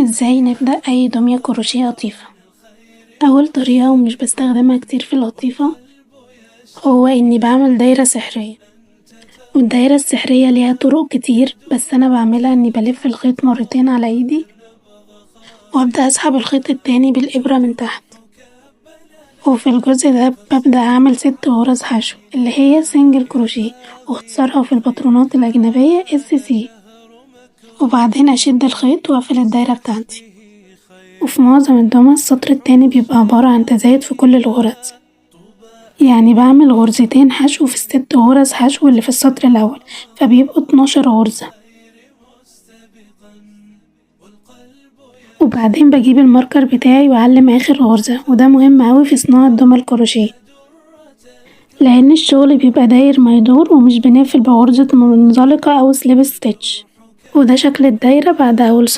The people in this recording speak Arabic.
ازاي نبدأ أي دمية كروشيه قطيفة؟ أول طريقة ومش بستخدمها كتير في القطيفة هو إني بعمل دايرة سحرية، والدايرة السحرية ليها طرق كتير بس أنا بعملها إني بلف الخيط مرتين على إيدي وأبدأ أسحب الخيط التاني بالإبرة من تحت، وفي الجزء ده ببدأ أعمل 6 غرز حشو اللي هي سنجل كروشيه واختصارها في الباترونات الأجنبية SC، وبعدين أشد الخيط وأقفل الدايرة بتاعتي. وفي معظم الدمى السطر التاني بيبقى عبارة عن تزايد في كل الغرز، يعني بعمل غرزتين حشو في ال6 غرز حشو اللي في السطر الأول فبيبقوا 12 غرزة. وبعدين بجيب الماركر بتاعي وأعلم آخر غرزة، وده مهم أوي في صناعة دمى الكروشيه لأن الشغل بيبقى داير ما يدور ومش بنقفل بغرزة منزلقة أو سليب ستيتش، وده شكل الدايرة بعد أول